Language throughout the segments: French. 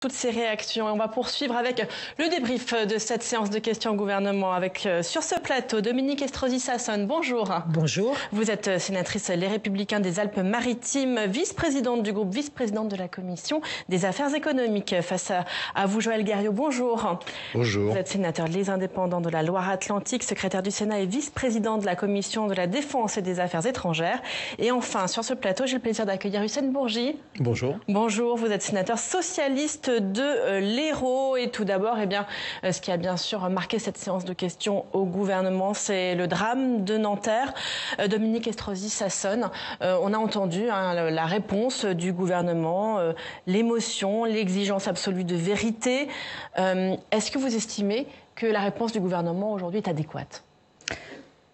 Toutes ces réactions. Et on va poursuivre avec le débrief de cette séance de questions au gouvernement avec sur ce plateau Dominique Estrosi Sassone. Bonjour. Bonjour. Vous êtes sénatrice Les Républicains des Alpes-Maritimes, vice-présidente du groupe, vice-présidente de la Commission des affaires économiques. Face à vous, Joël Guerriau. Bonjour. Bonjour. Vous êtes sénateur Les Indépendants de la Loire-Atlantique, secrétaire du Sénat et vice-président de la Commission de la Défense et des Affaires étrangères. Et enfin, sur ce plateau, j'ai le plaisir d'accueillir Hussein Bourgi. Bonjour. Bonjour. Vous êtes sénateur socialiste de l'Hérault. Et tout d'abord, ce qui a bien sûr marqué cette séance de questions au gouvernement, c'est le drame de Nanterre. Dominique Estrosi Sassone, on a entendu la réponse du gouvernement, l'émotion, l'exigence absolue de vérité. Est-ce que vous estimez que la réponse du gouvernement aujourd'hui est adéquate ?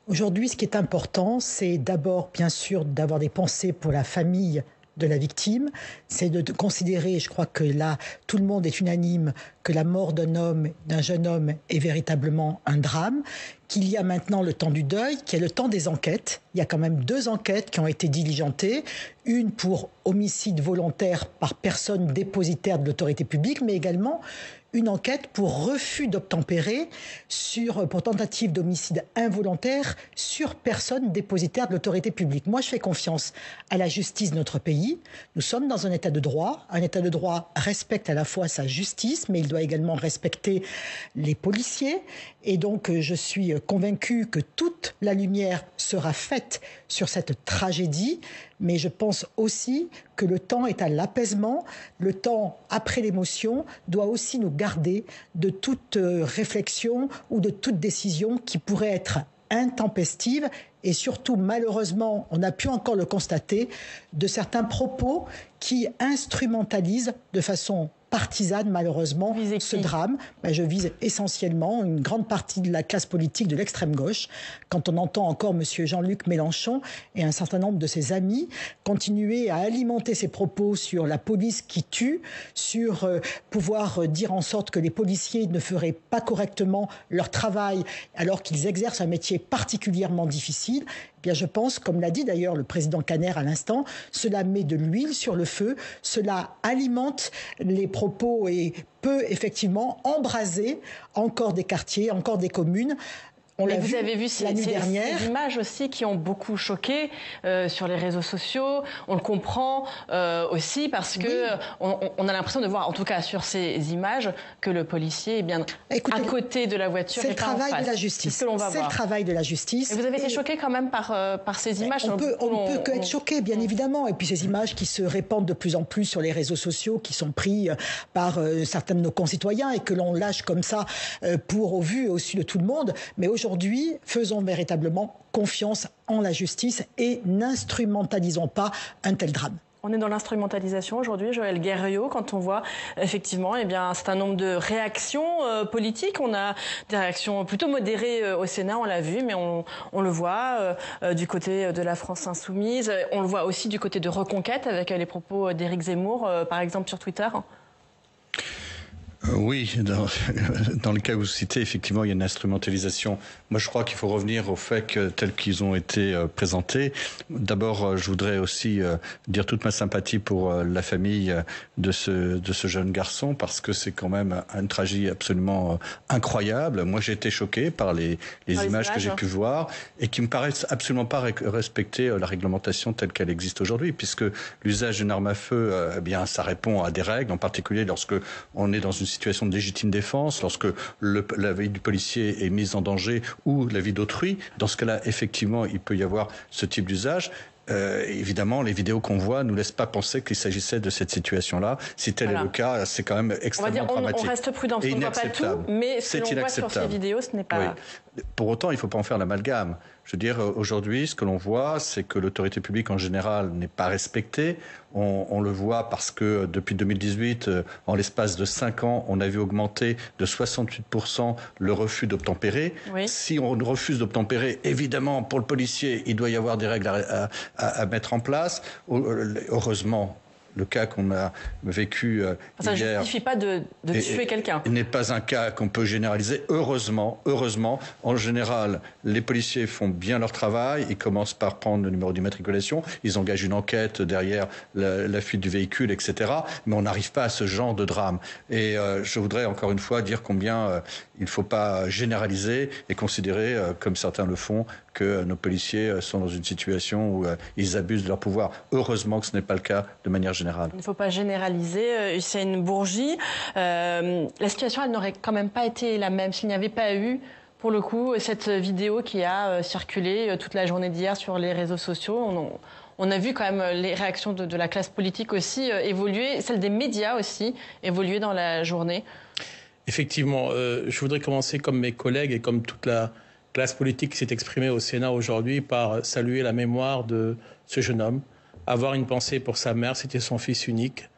Aujourd'hui, ce qui est important, c'est d'abord, bien sûr, d'avoir des pensées pour la famille de la victime, c'est de considérer, je crois que là, tout le monde est unanime, que la mort d'un jeune homme est véritablement un drame, qu'il y a maintenant le temps du deuil, qu'il y a le temps des enquêtes. Il y a quand même 2 enquêtes qui ont été diligentées, une pour homicide volontaire par personne dépositaire de l'autorité publique, mais également une enquête pour refus d'obtempérer pour tentative d'homicide involontaire sur personne dépositaire de l'autorité publique. Moi, je fais confiance à la justice de notre pays. Nous sommes dans un état de droit. Un état de droit respecte à la fois sa justice, mais il doit également respecter les policiers. Et donc, je suis convaincu que toute la lumière sera faite sur cette tragédie. Mais je pense aussi que le temps est à l'apaisement. Le temps, après l'émotion, doit aussi nous garder de toute réflexion ou de toute décision qui pourrait être intempestive. Et surtout, malheureusement, on a pu encore le constater, de certains propos qui instrumentalisent de façon partisane, malheureusement, ce drame. Je vise essentiellement une grande partie de la classe politique de l'extrême gauche. Quand on entend encore M. Jean-Luc Mélenchon et un certain nombre de ses amis continuer à alimenter ses propos sur la police qui tue, sur pouvoir dire en sorte que les policiers ne feraient pas correctement leur travail alors qu'ils exercent un métier particulièrement difficile, bien, je pense, comme l'a dit d'ailleurs le président Caner à l'instant, cela met de l'huile sur le feu, cela alimente les propos et peut effectivement embraser encore des quartiers, encore des communes. Mais vous avez vu ces images aussi qui ont beaucoup choqué sur les réseaux sociaux. On le comprend aussi parce que on a l'impression de voir, en tout cas sur ces images, que le policier est bien à côté de la voiture. C'est le travail de la justice. C'est le travail de la justice. Et vous avez été choqué quand même par ces images. On ne peut qu'être choqué, bien évidemment. Et puis ces images qui se répandent de plus en plus sur les réseaux sociaux, qui sont pris par certains de nos concitoyens et que l'on lâche comme ça au vu et au su de tout le monde. Mais aujourd'hui, faisons véritablement confiance en la justice et n'instrumentalisons pas un tel drame. On est dans l'instrumentalisation aujourd'hui, Joël Guerriau, quand on voit effectivement un certain nombre de réactions politiques. On a des réactions plutôt modérées au Sénat, on l'a vu, mais on le voit du côté de la France insoumise. On le voit aussi du côté de Reconquête avec les propos d'Éric Zemmour, par exemple sur Twitter. Oui, dans le cas où vous citez, effectivement, il y a une instrumentalisation. Moi, je crois qu'il faut revenir aux faits tels qu'ils ont été présentés. D'abord, je voudrais aussi dire toute ma sympathie pour la famille de ce jeune garçon, parce que c'est quand même une tragédie absolument incroyable. Moi, j'ai été choqué par les images que j'ai pu voir et qui me paraissent absolument pas respecter la réglementation telle qu'elle existe aujourd'hui, puisque l'usage d'une arme à feu, ça répond à des règles, en particulier lorsque on est dans une situation de légitime défense, lorsque la vie du policier est mise en danger ou la vie d'autrui. Dans ce cas-là, effectivement, il peut y avoir ce type d'usage. Évidemment, les vidéos qu'on voit nous laissent pas penser qu'il s'agissait de cette situation-là. Si tel est le cas, c'est quand même extrêmement dramatique. On reste prudent, parce qu'on ne voit pas tout, mais ce que l'on voit sur ces vidéos, ce n'est pas... Oui. Pour autant, il ne faut pas en faire l'amalgame. Je veux dire, aujourd'hui, ce que l'on voit, c'est que l'autorité publique en général n'est pas respectée. On le voit parce que depuis 2018, en l'espace de 5 ans, on a vu augmenter de 68% le refus d'obtempérer. Oui. Si on refuse d'obtempérer, évidemment, pour le policier, il doit y avoir des règles à mettre en place. Heureusement, le cas qu'on a vécu ça hier... Ça ne justifie pas de tuer quelqu'un. N'est pas un cas qu'on peut généraliser. Heureusement, en général, les policiers font bien leur travail. Ils commencent par prendre le numéro d'immatriculation. Ils engagent une enquête derrière la fuite du véhicule, etc. Mais on n'arrive pas à ce genre de drame. Et je voudrais encore une fois dire combien il ne faut pas généraliser et considérer, comme certains le font, que nos policiers sont dans une situation où ils abusent de leur pouvoir. Heureusement que ce n'est pas le cas de manière générale. Il ne faut pas généraliser. Hussein Bourgi, la situation, elle n'aurait quand même pas été la même s'il n'y avait pas eu, pour le coup, cette vidéo qui a circulé toute la journée d'hier sur les réseaux sociaux. On a vu quand même les réactions de la classe politique aussi évoluer, celles des médias aussi évoluer dans la journée. Effectivement, je voudrais commencer comme mes collègues et comme toute la classe politique qui s'est exprimée au Sénat aujourd'hui par saluer la mémoire de ce jeune homme. Avoir une pensée pour sa mère, c'était son fils unique.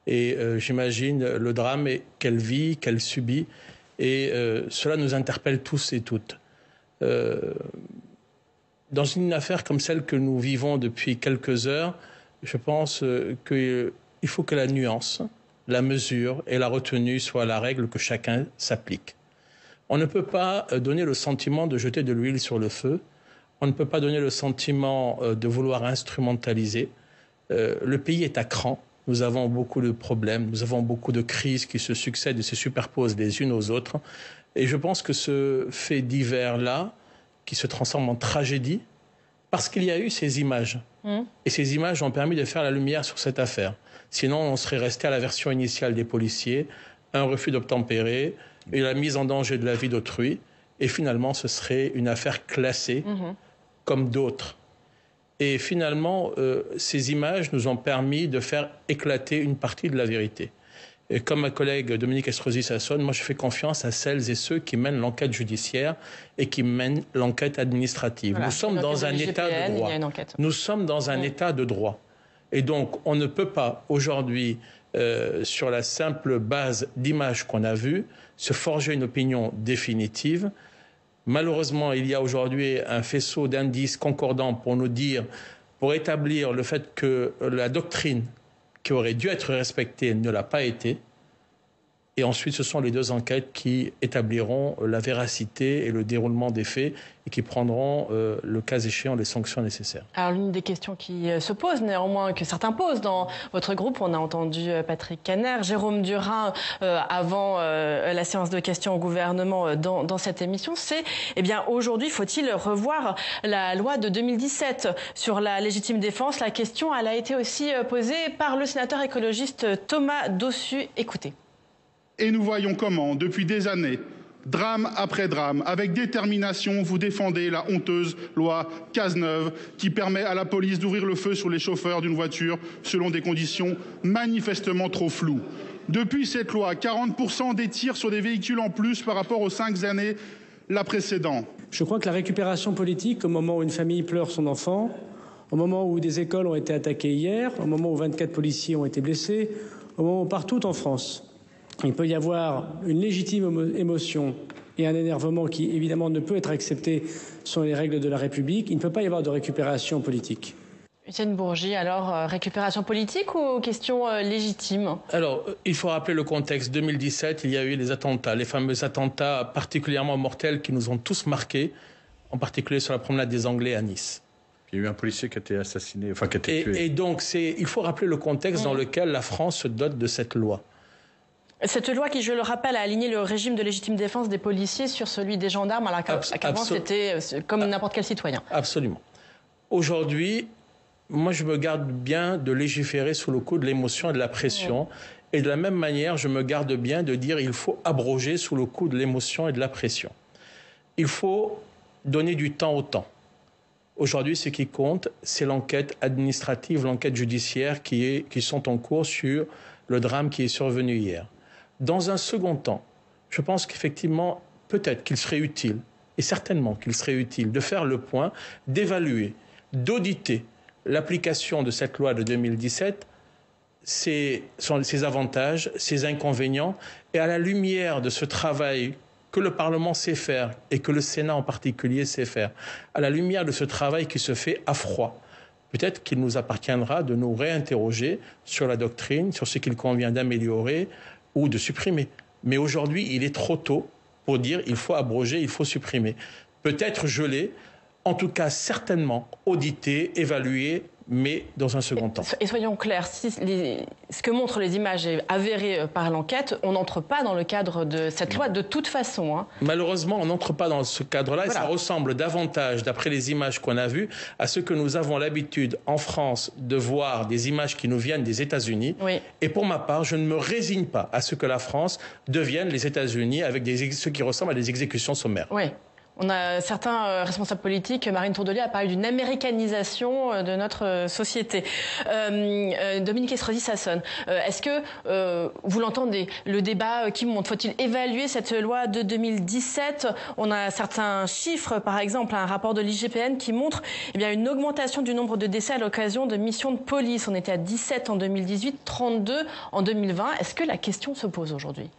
Et j'imagine le drame qu'elle vit, qu'elle subit. Et cela nous interpelle tous et toutes. Dans une affaire comme celle que nous vivons depuis quelques heures, je pense qu'il faut que la nuance, la mesure et la retenue soient la règle que chacun s'applique. On ne peut pas donner le sentiment de jeter de l'huile sur le feu. On ne peut pas donner le sentiment de vouloir instrumentaliser. Le pays est à cran. Nous avons beaucoup de problèmes. Nous avons beaucoup de crises qui se succèdent et se superposent les unes aux autres. Et je pense que ce fait divers-là, qui se transforme en tragédie, parce qu'il y a eu ces images. Et ces images ont permis de faire la lumière sur cette affaire. Sinon, on serait resté à la version initiale des policiers, un refus d'obtempérer, et la mise en danger de la vie d'autrui, et finalement ce serait une affaire classée comme d'autres. Et finalement, ces images nous ont permis de faire éclater une partie de la vérité. Et comme ma collègue Dominique Estrosi-Sassone, moi je fais confiance à celles et ceux qui mènent l'enquête judiciaire et qui mènent l'enquête administrative. Voilà, nous sommes dans un état de droit. Nous sommes dans un état de droit. Et donc on ne peut pas aujourd'hui, sur la simple base d'images qu'on a vues, se forger une opinion définitive. Malheureusement, il y a aujourd'hui un faisceau d'indices concordants pour établir le fait que la doctrine qui aurait dû être respectée ne l'a pas été. Et ensuite, ce sont les deux enquêtes qui établiront la véracité et le déroulement des faits et qui prendront, le cas échéant, les sanctions nécessaires. Alors, l'une des questions qui se pose, néanmoins, que certains posent dans votre groupe, on a entendu Patrick Caner, Jérôme Durain, avant la séance de questions au gouvernement dans cette émission, c'est, eh bien, aujourd'hui, faut-il revoir la loi de 2017 sur la légitime défense? La question, elle a été aussi posée par le sénateur écologiste Thomas Dossus. Écoutez. Et nous voyons comment, depuis des années, drame après drame, avec détermination, vous défendez la honteuse loi Cazeneuve qui permet à la police d'ouvrir le feu sur les chauffeurs d'une voiture selon des conditions manifestement trop floues. Depuis cette loi, 40% des tirs sur des véhicules en plus par rapport aux 5 années la précédente. Je crois que la récupération politique, au moment où une famille pleure son enfant, au moment où des écoles ont été attaquées hier, au moment où 24 policiers ont été blessés, au moment où partout en France, il peut y avoir une légitime émotion et un énervement qui, évidemment, ne peut être accepté selon les règles de la République. Il ne peut pas y avoir de récupération politique. Hussein Bourgi, alors, récupération politique ou question légitime? Alors, il faut rappeler le contexte. 2017, il y a eu les attentats, les fameux attentats particulièrement mortels qui nous ont tous marqués, en particulier sur la promenade des Anglais à Nice. Il y a eu un policier qui a été assassiné, enfin qui a été tué. Et donc, il faut rappeler le contexte dans lequel la France se dote de cette loi. Cette loi qui, je le rappelle, a aligné le régime de légitime défense des policiers sur celui des gendarmes, alors qu'avant c'était comme n'importe quel citoyen. Absolument. Aujourd'hui, moi je me garde bien de légiférer sous le coup de l'émotion et de la pression. Et de la même manière, je me garde bien de dire qu'il faut abroger sous le coup de l'émotion et de la pression. Il faut donner du temps au temps. Aujourd'hui, ce qui compte, c'est l'enquête administrative, l'enquête judiciaire qui sont en cours sur le drame qui est survenu hier. Dans un second temps, je pense qu'effectivement, peut-être qu'il serait utile, et certainement qu'il serait utile, de faire le point, d'évaluer, d'auditer l'application de cette loi de 2017, ses avantages, ses inconvénients, et à la lumière de ce travail que le Parlement sait faire, et que le Sénat en particulier sait faire, à la lumière de ce travail qui se fait à froid, peut-être qu'il nous appartiendra de nous réinterroger sur la doctrine, sur ce qu'il convient d'améliorer ou de supprimer. Mais aujourd'hui, il est trop tôt pour dire il faut abroger, il faut supprimer. Peut-être geler, en tout cas certainement auditer, évaluer, mais dans un second temps. Et soyons clairs, si ce que montrent les images est avéré par l'enquête, on n'entre pas dans le cadre de cette loi de toute façon. Hein. Malheureusement, on n'entre pas dans ce cadre-là, voilà. Et ça ressemble davantage, d'après les images qu'on a vues, à ce que nous avons l'habitude en France de voir des images qui nous viennent des États-Unis. Oui. Et pour ma part, je ne me résigne pas à ce que la France devienne les États-Unis avec ce qui ressemble à des exécutions sommaires. Oui. On a certains responsables politiques, Marine Tourdelier a parlé d'une américanisation de notre société. Dominique Estrosi Sassone, est-ce que vous l'entendez, le débat qui monte, faut-il évaluer cette loi de 2017 ? On a certains chiffres, par exemple, un rapport de l'IGPN qui montre une augmentation du nombre de décès à l'occasion de missions de police. On était à 17 en 2018, 32 en 2020. Est-ce que la question se pose aujourd'hui ?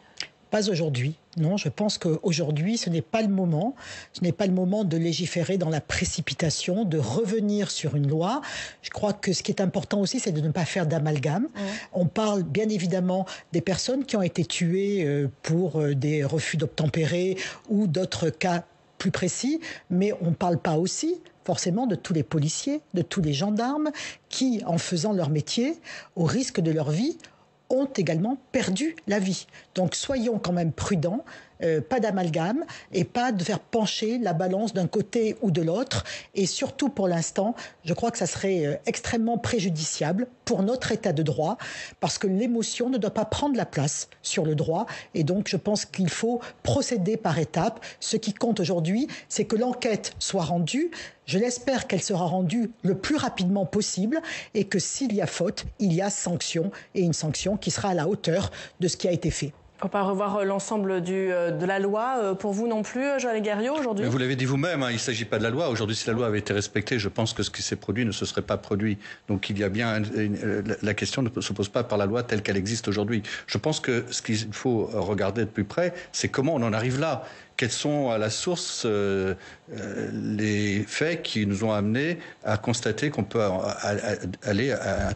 Pas aujourd'hui. Non, je pense qu'aujourd'hui, ce n'est pas le moment. Ce n'est pas le moment de légiférer dans la précipitation, de revenir sur une loi. Je crois que ce qui est important aussi, c'est de ne pas faire d'amalgame. On parle bien évidemment des personnes qui ont été tuées pour des refus d'obtempérer ou d'autres cas plus précis, mais on ne parle pas aussi forcément de tous les policiers, de tous les gendarmes qui, en faisant leur métier, au risque de leur vie, ont également perdu la vie. Donc soyons quand même prudents, pas d'amalgame et pas de faire pencher la balance d'un côté ou de l'autre. Et surtout pour l'instant, je crois que ça serait extrêmement préjudiciable pour notre état de droit parce que l'émotion ne doit pas prendre la place sur le droit. Et donc je pense qu'il faut procéder par étapes. Ce qui compte aujourd'hui, c'est que l'enquête soit rendue. Je l'espère qu'elle sera rendue le plus rapidement possible et que s'il y a faute, il y a sanction et une sanction qui sera à la hauteur de ce qui a été fait. Il ne faut pas revoir l'ensemble de la loi pour vous non plus, Joël Guerriau, aujourd'hui ? Mais vous l'avez dit vous-même, il ne s'agit pas de la loi. Aujourd'hui, si la loi avait été respectée, je pense que ce qui s'est produit ne se serait pas produit. Donc il y a bien la question ne se pose pas par la loi telle qu'elle existe aujourd'hui. Je pense que ce qu'il faut regarder de plus près, c'est comment on en arrive là. Quels sont à la source les faits qui nous ont amenés à constater qu'on peut aller à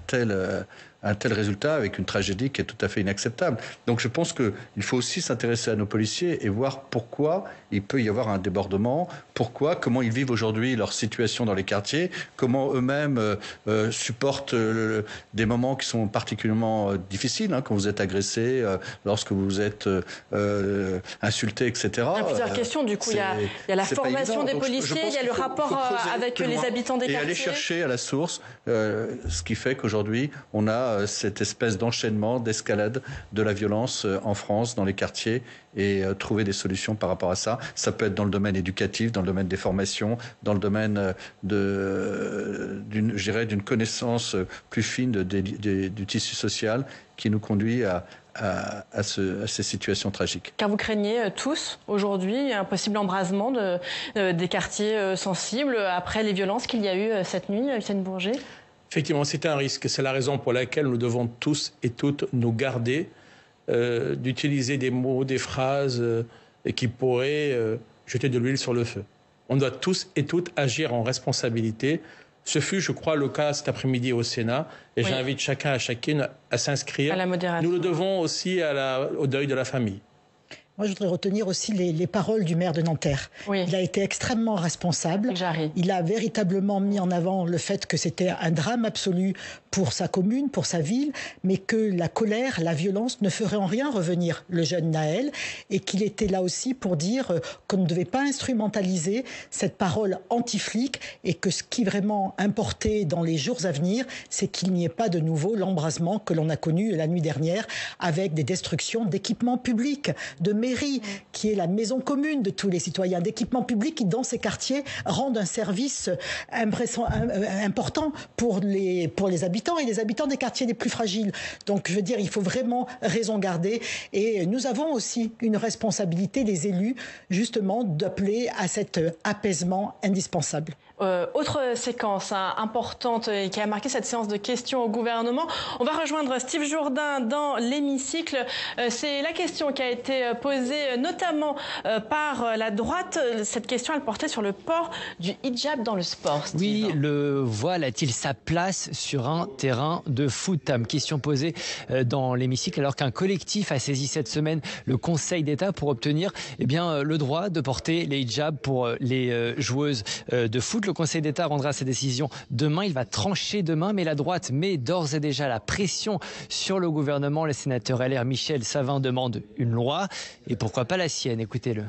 un tel résultat avec une tragédie qui est tout à fait inacceptable. Donc je pense qu'il faut aussi s'intéresser à nos policiers et voir pourquoi il peut y avoir un débordement, comment ils vivent aujourd'hui leur situation dans les quartiers, comment eux-mêmes supportent des moments qui sont particulièrement difficiles, quand vous êtes agressé, lorsque vous êtes insulté, etc. Il y a plusieurs questions, du coup. Il y a la formation des policiers, il y a le rapport avec les habitants des quartiers. Et aller chercher à la source ce qui fait qu'aujourd'hui, on a cette espèce d'enchaînement, d'escalade de la violence en France, dans les quartiers, et trouver des solutions par rapport à ça. Ça peut être dans le domaine éducatif, dans le domaine des formations, dans le domaine d'une connaissance plus fine du tissu social qui nous conduit à ces situations tragiques. Car vous craignez tous, aujourd'hui, un possible embrasement des quartiers sensibles après les violences qu'il y a eu cette nuit, Lucien Bourget ? Effectivement, c'est un risque. C'est la raison pour laquelle nous devons tous et toutes nous garder d'utiliser des mots, des phrases qui pourraient jeter de l'huile sur le feu. On doit tous et toutes agir en responsabilité. Ce fut, je crois, le cas cet après-midi au Sénat. Et j'invite chacun et chacune à s'inscrire. À la modération. Nous le devons aussi au deuil de la famille. Moi, je voudrais retenir aussi les paroles du maire de Nanterre. Oui. Il a été extrêmement responsable. Il a véritablement mis en avant le fait que c'était un drame absolu pour sa commune, pour sa ville, mais que la colère, la violence ne ferait en rien revenir le jeune Nahel et qu'il était là aussi pour dire qu'on ne devait pas instrumentaliser cette parole anti-flic et que ce qui vraiment importait dans les jours à venir, c'est qu'il n'y ait pas de nouveau l'embrasement que l'on a connu la nuit dernière avec des destructions d'équipements publics, de mairie, qui est la maison commune de tous les citoyens, d'équipements publics qui, dans ces quartiers, rendent un service important pour les habitants et les habitants des quartiers les plus fragiles. Donc, je veux dire, il faut vraiment raison garder. Et nous avons aussi une responsabilité, les élus, justement, d'appeler à cet apaisement indispensable. Autre séquence importante et qui a marqué cette séance de questions au gouvernement. On va rejoindre Steve Jourdain dans l'hémicycle. C'est la question qui a été posée posée notamment par la droite. Cette question, elle portait sur le port du hijab dans le sport. Steve. Oui, le voile a-t-il sa place sur un terrain de foot? Question posée dans l'hémicycle alors qu'un collectif a saisi cette semaine le Conseil d'État pour obtenir le droit de porter les hijabs pour les joueuses de foot. Le Conseil d'État rendra sa décision demain. Il va trancher demain, mais la droite met d'ores et déjà la pression sur le gouvernement. Le sénateur LR Michel Savin demande une loi et pourquoi pas la sienne. Écoutez-le.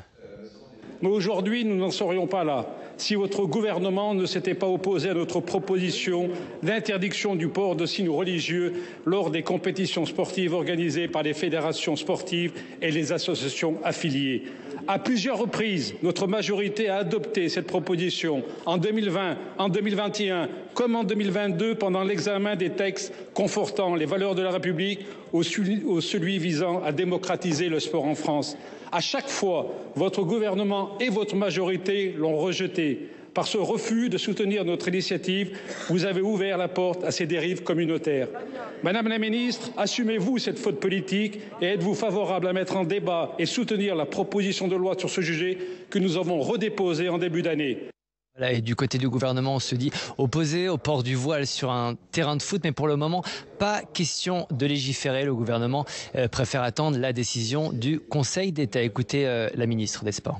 Mais aujourd'hui, nous n'en serions pas là si votre gouvernement ne s'était pas opposé à notre proposition d'interdiction du port de signes religieux lors des compétitions sportives organisées par les fédérations sportives et les associations affiliées. À plusieurs reprises, notre majorité a adopté cette proposition en 2020, en 2021, comme en 2022 pendant l'examen des textes confortant les valeurs de la République ou celui visant à démocratiser le sport en France. À chaque fois, votre gouvernement et votre majorité l'ont rejeté. Par ce refus de soutenir notre initiative, vous avez ouvert la porte à ces dérives communautaires. Madame la ministre, assumez-vous cette faute politique et êtes-vous favorable à mettre en débat et soutenir la proposition de loi sur ce sujet que nous avons redéposée en début d'année? Voilà, et du côté du gouvernement, on se dit opposé au port du voile sur un terrain de foot, mais pour le moment, pas question de légiférer. Le gouvernement préfère attendre la décision du Conseil d'État. Écoutez la ministre des Sports.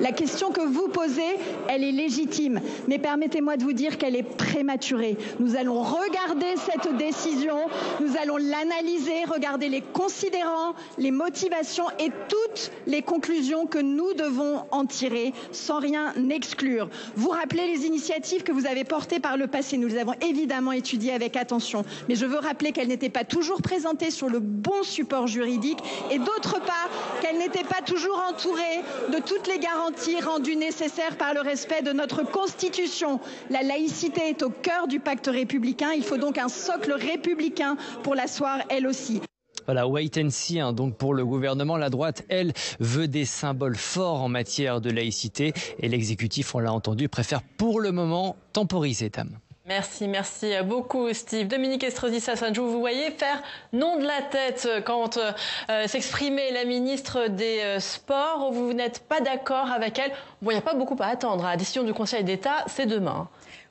La question que vous posez, elle est légitime, mais permettez-moi de vous dire qu'elle est prématurée. Nous allons regarder cette décision, nous allons l'analyser, regarder les considérants, les motivations et toutes les conclusions que nous devons en tirer, sans rien exclure. Vous rappelez les initiatives que vous avez portées par le passé, nous les avons évidemment étudiées avec attention, mais je veux rappeler qu'elles n'étaient pas toujours présentées sur le bon support juridique et d'autre part, qu'elles n'étaient pas toujours entourées de toutes les garanties rendu nécessaire par le respect de notre Constitution. La laïcité est au cœur du pacte républicain. Il faut donc un socle républicain pour l'asseoir elle aussi. Voilà, wait and see, donc pour le gouvernement. La droite, elle, veut des symboles forts en matière de laïcité et l'exécutif, on l'a entendu, préfère pour le moment temporiser, Tam. Merci beaucoup Steve. Dominique Estrosi-Sassone, je vous voyais faire non de la tête quand s'exprimait la ministre des Sports. Vous n'êtes pas d'accord avec elle. Bon, il n'y a pas beaucoup à attendre. La décision du Conseil d'État, c'est demain.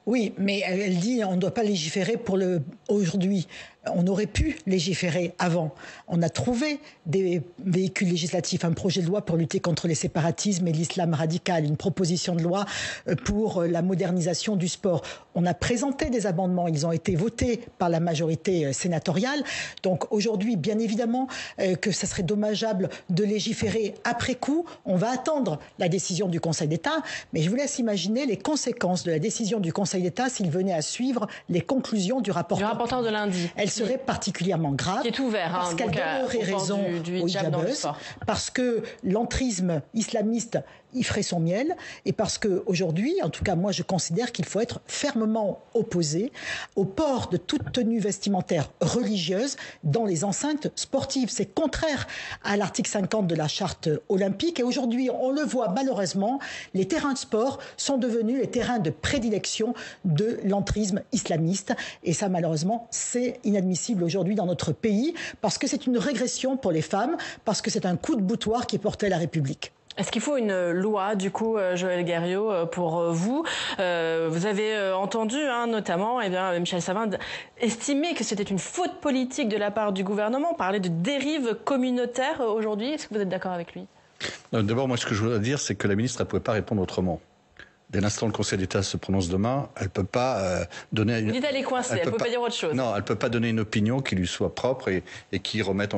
Oui, mais elle dit on ne doit pas légiférer pour aujourd'hui. On aurait pu légiférer avant. On a trouvé des véhicules législatifs, un projet de loi pour lutter contre les séparatismes et l'islam radical, une proposition de loi pour la modernisation du sport. On a présenté des amendements, ils ont été votés par la majorité sénatoriale. Donc aujourd'hui, bien évidemment, que ça serait dommageable de légiférer après coup. On va attendre la décision du Conseil d'État, mais je vous laisse imaginer les conséquences de la décision du Conseil d'État s'il venait à suivre les conclusions du rapporteur de lundi. Elle serait particulièrement grave. Qui est ouvert, parce qu'elle donnerait raison aux hijabeuses, parce que l'entrisme islamiste y ferait son miel, et parce qu'aujourd'hui, en tout cas moi je considère qu'il faut être fermement opposé au port de toute tenue vestimentaire religieuse dans les enceintes sportives. C'est contraire à l'article 50 de la charte olympique, et aujourd'hui on le voit malheureusement, les terrains de sport sont devenus les terrains de prédilection de l'entrisme islamiste, et ça malheureusement c'est inadmissible aujourd'hui dans notre pays, parce que c'est une régression pour les femmes, parce que c'est un coup de boutoir qui est porté à la République. Est-ce qu'il faut une loi, du coup, Joël Guerriau, pour vous? Vous avez entendu, notamment, Michel Savin estimer que c'était une faute politique de la part du gouvernement, parler de dérive communautaire aujourd'hui. Est-ce que vous êtes d'accord avec lui? D'abord, moi, ce que je voudrais dire, c'est que la ministre ne pouvait pas répondre autrement. Dès l'instant où le Conseil d'État se prononce demain, elle ne peut pas donner... Vous dites elle est coincée, elle ne peut pas dire autre chose. Non, elle ne peut pas donner une opinion qui lui soit propre et qui remette,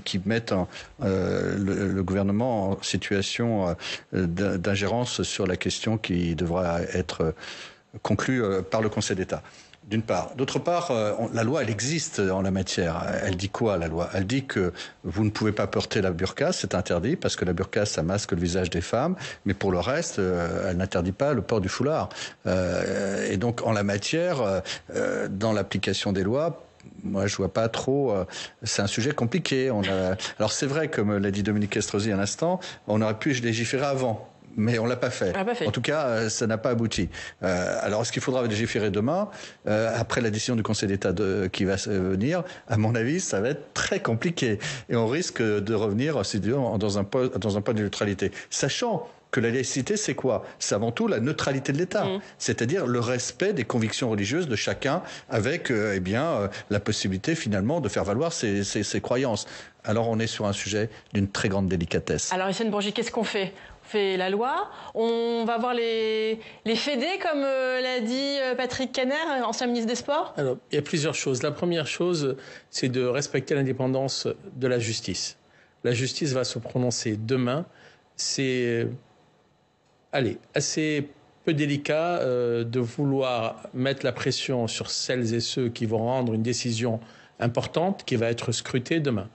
qui mette le gouvernement en situation d'ingérence sur la question qui devra être conclue par le Conseil d'État. D'une part. D'autre part, la loi, elle existe en la matière. Elle dit quoi, la loi? Elle dit que vous ne pouvez pas porter la burqa, c'est interdit, parce que la burqa, ça masque le visage des femmes, mais pour le reste, elle n'interdit pas le port du foulard. Et donc, en la matière, dans l'application des lois, moi, je vois pas trop. C'est un sujet compliqué. Alors, c'est vrai, comme l'a dit Dominique Estrosi à l'instant, on aurait pu légiférer avant. mais on l'a pas fait. En tout cas, ça n'a pas abouti. Alors, est-ce qu'il faudra légiférer demain après la décision du Conseil d'État qui va venir? À mon avis, ça va être très compliqué et on risque de revenir dans un point de neutralité, sachant que la laïcité, c'est quoi? C'est avant tout la neutralité de l'État, c'est-à-dire le respect des convictions religieuses de chacun, avec la possibilité finalement de faire valoir ses croyances. Alors on est sur un sujet d'une très grande délicatesse. Alors Hissène Bourgi, qu'est-ce qu'on fait? On fait la loi, on va voir les fédés, comme l'a dit Patrick Kanner, ancien ministre des Sports? Alors, il y a plusieurs choses. La première chose, c'est de respecter l'indépendance de la justice. La justice va se prononcer demain. C'est assez peu délicat de vouloir mettre la pression sur celles et ceux qui vont rendre une décision importante qui va être scrutée demain.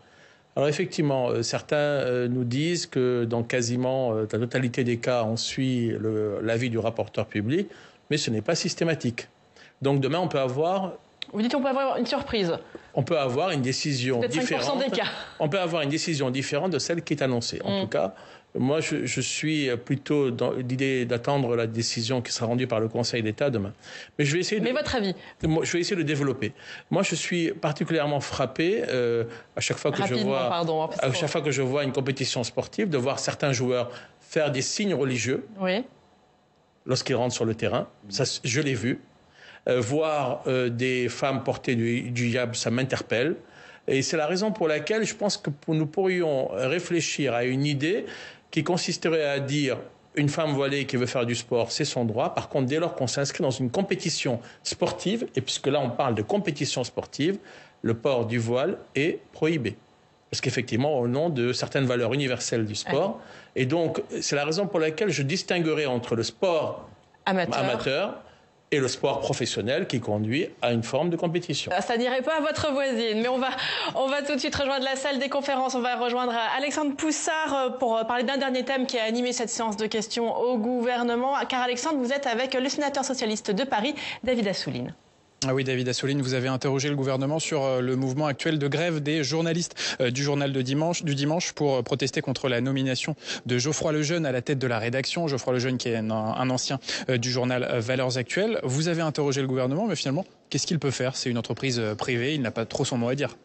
Alors effectivement, certains nous disent que dans quasiment la totalité des cas, on suit l'avis du rapporteur public, mais ce n'est pas systématique. Donc demain, on peut avoir... Vous dites qu'on peut avoir une surprise? On peut avoir une décision différente. 5% des cas. On peut avoir une décision différente de celle qui est annoncée. En tout cas, moi, je suis plutôt dans l'idée d'attendre la décision qui sera rendue par le Conseil d'État demain. Mais je vais essayer. Mais votre avis? Je vais essayer de développer. Moi, je suis particulièrement frappé à chaque fois que je vois une compétition sportive, de voir certains joueurs faire des signes religieux lorsqu'ils rentrent sur le terrain. Ça, je l'ai vu. Voir des femmes porter du hijab, ça m'interpelle. Et c'est la raison pour laquelle je pense que nous pourrions réfléchir à une idée qui consisterait à dire une femme voilée qui veut faire du sport, c'est son droit. Par contre, dès lors qu'on s'inscrit dans une compétition sportive, et puisque là on parle de compétition sportive, le port du voile est prohibé. Parce qu'effectivement, au nom de certaines valeurs universelles du sport. Et donc, c'est la raison pour laquelle je distinguerai entre le sport amateur et le sport professionnel qui conduit à une forme de compétition. Ça n'irait pas à votre voisine, mais on va tout de suite rejoindre la salle des conférences. On va rejoindre Alexandre Poussard pour parler d'un dernier thème qui a animé cette séance de questions au gouvernement. Car Alexandre, vous êtes avec le sénateur socialiste de Paris, David Assouline. Ah oui, David Assouline, vous avez interrogé le gouvernement sur le mouvement actuel de grève des journalistes du journal du dimanche pour protester contre la nomination de Geoffroy Lejeune à la tête de la rédaction. Geoffroy Lejeune qui est un ancien du journal Valeurs Actuelles. Vous avez interrogé le gouvernement, mais finalement, qu'est-ce qu'il peut faire? C'est une entreprise privée, il n'a pas trop son mot à dire.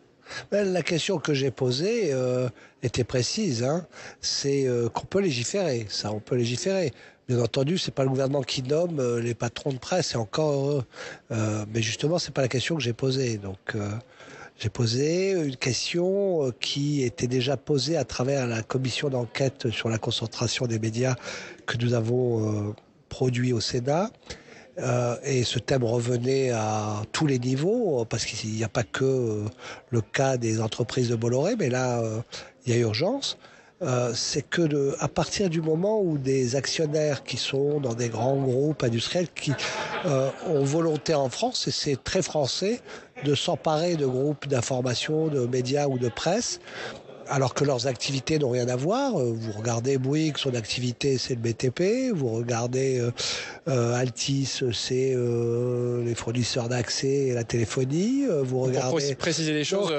La question que j'ai posée était précise. C'est qu'on peut légiférer. Ça, on peut légiférer. Bien entendu, c'est pas le gouvernement qui nomme les patrons de presse, et encore mais justement, c'est pas la question que j'ai posée. Donc, j'ai posé une question qui était déjà posée à travers la commission d'enquête sur la concentration des médias que nous avons produit au Sénat. Et ce thème revenait à tous les niveaux, parce qu'il n'y a pas que le cas des entreprises de Bolloré, mais là, il y a urgence. C'est que à partir du moment où des actionnaires qui sont dans des grands groupes industriels qui ont volonté en France, et c'est très français, de s'emparer de groupes d'information, de médias ou de presse, alors que leurs activités n'ont rien à voir. Vous regardez Bouygues, son activité c'est le BTP, vous regardez Altis, c'est les fournisseurs d'accès et la téléphonie, vous regardez... Pour préciser les choses...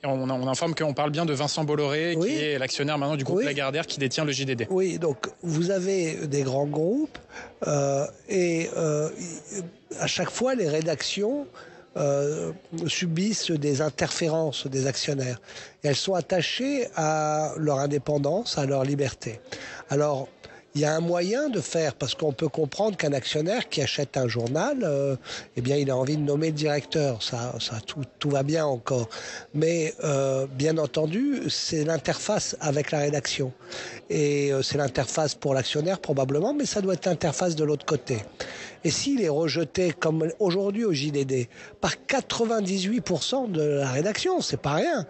On informe qu'on parle bien de Vincent Bolloré, qui est l'actionnaire maintenant du groupe Lagardère qui détient le JDD. Oui, donc vous avez des grands groupes et à chaque fois les rédactions subissent des interférences des actionnaires. Et elles sont attachées à leur indépendance, à leur liberté. Alors, il y a un moyen de faire, parce qu'on peut comprendre qu'un actionnaire qui achète un journal, eh bien, il a envie de nommer le directeur. Ça, tout va bien encore. Mais, bien entendu, c'est l'interface avec la rédaction. Et c'est l'interface pour l'actionnaire, probablement, mais ça doit être l'interface de l'autre côté. Et s'il est rejeté, comme aujourd'hui au JDD, par 98% de la rédaction, c'est pas rien.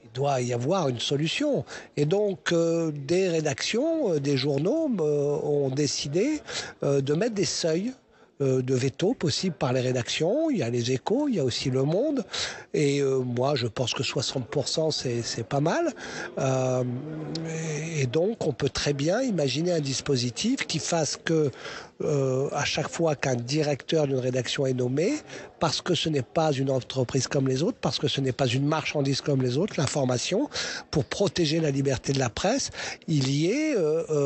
Il doit y avoir une solution. Et donc, des rédactions, des journaux ont décidé de mettre des seuils de veto possibles par les rédactions. Il y a les Échos, il y a aussi Le Monde. Et moi, je pense que 60%, c'est pas mal. Et donc, on peut très bien imaginer un dispositif qui fasse que à chaque fois qu'un directeur d'une rédaction est nommé, parce que ce n'est pas une entreprise comme les autres, parce que ce n'est pas une marchandise comme les autres, l'information, pour protéger la liberté de la presse, il y ait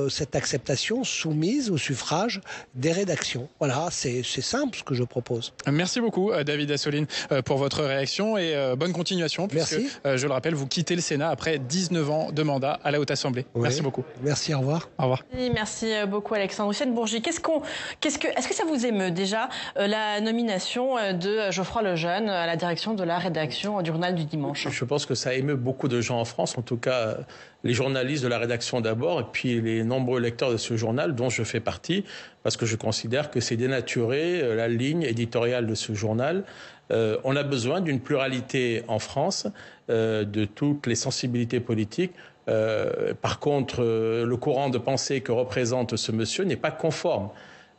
cette acceptation soumise au suffrage des rédactions. Voilà, c'est simple ce que je propose. Merci beaucoup David Assouline pour votre réaction et bonne continuation. Puisque, merci. Je le rappelle, vous quittez le Sénat après 19 ans de mandat à la Haute Assemblée. Oui. Merci beaucoup. Merci, au revoir. Au revoir. Merci beaucoup Alexandre. Hussein Bourgi, est-ce que ça vous émeut déjà la nomination de Geoffroy Lejeune à la direction de la rédaction du Journal du Dimanche? Je pense que ça émeut beaucoup de gens en France, en tout cas les journalistes de la rédaction d'abord, et puis les nombreux lecteurs de ce journal, dont je fais partie, parce que je considère que c'est dénaturer la ligne éditoriale de ce journal. On a besoin d'une pluralité en France, de toutes les sensibilités politiques. Par contre, le courant de pensée que représente ce monsieur n'est pas conforme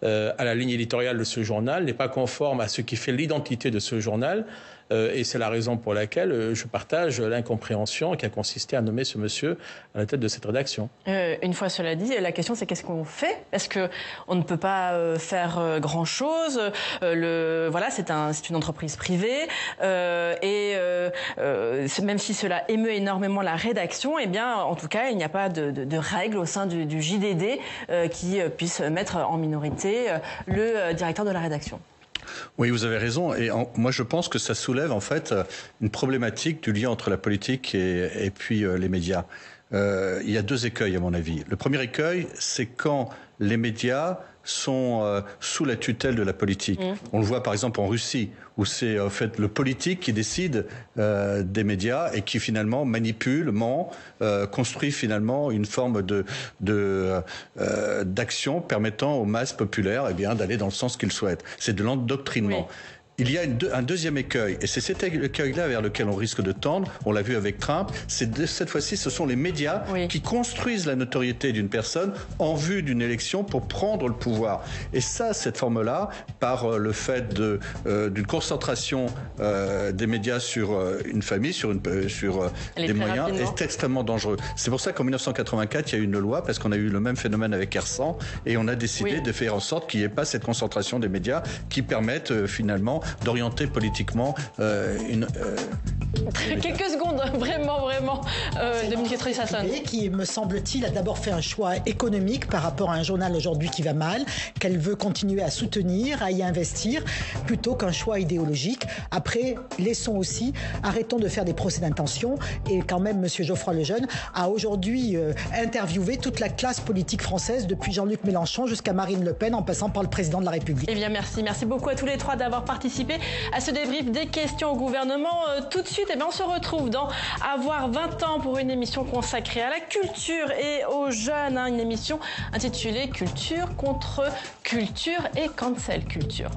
à la ligne éditoriale de ce journal, n'est pas conforme à ce qui fait l'identité de ce journal. Et c'est la raison pour laquelle je partage l'incompréhension qui a consisté à nommer ce monsieur à la tête de cette rédaction. Une fois cela dit, la question c'est qu'est-ce qu'on fait? Parce qu'on ne peut pas faire grand-chose. Voilà, c'est une entreprise privée. Même si cela émeut énormément la rédaction, eh bien, en tout cas, il n'y a pas de règles au sein du JDD qui puisse mettre en minorité le directeur de la rédaction. Oui, vous avez raison. Et moi, je pense que ça soulève en fait une problématique du lien entre la politique et puis les médias. Il y a deux écueils, à mon avis. Le premier écueil, c'est quand les médias sont sous la tutelle de la politique. On le voit par exemple en Russie, où c'est en fait le politique qui décide des médias et qui finalement manipule, ment, construit finalement une forme d'action permettant aux masses populaires d'aller dans le sens qu'ils souhaitent. C'est de l'endoctrinement. Oui. Il y a un deuxième écueil, et c'est cet écueil-là vers lequel on risque de tendre, on l'a vu avec Trump, cette fois-ci ce sont les médias qui construisent la notoriété d'une personne en vue d'une élection pour prendre le pouvoir. Et ça, cette forme-là, par le fait d'une concentration des médias sur une famille, sur des moyens, est extrêmement dangereux. C'est pour ça qu'en 1984, il y a eu une loi, parce qu'on a eu le même phénomène avec Hersan, et on a décidé de faire en sorte qu'il n'y ait pas cette concentration des médias qui permettent finalement d'orienter politiquement quelques secondes, vraiment, Dominique Estrosi-Sassone. Qui, me semble-t-il, a d'abord fait un choix économique par rapport à un journal aujourd'hui qui va mal, qu'elle veut continuer à soutenir, à y investir, plutôt qu'un choix idéologique. Après, arrêtons de faire des procès d'intention. Et quand même, M. Geoffroy Lejeune a aujourd'hui interviewé toute la classe politique française, depuis Jean-Luc Mélenchon jusqu'à Marine Le Pen, en passant par le président de la République. Eh bien, merci beaucoup à tous les trois d'avoir participé à ce débrief des questions au gouvernement. Tout de suite, on se retrouve dans Avoir 20 ans pour une émission consacrée à la culture et aux jeunes, une émission intitulée Culture contre culture et cancel culture.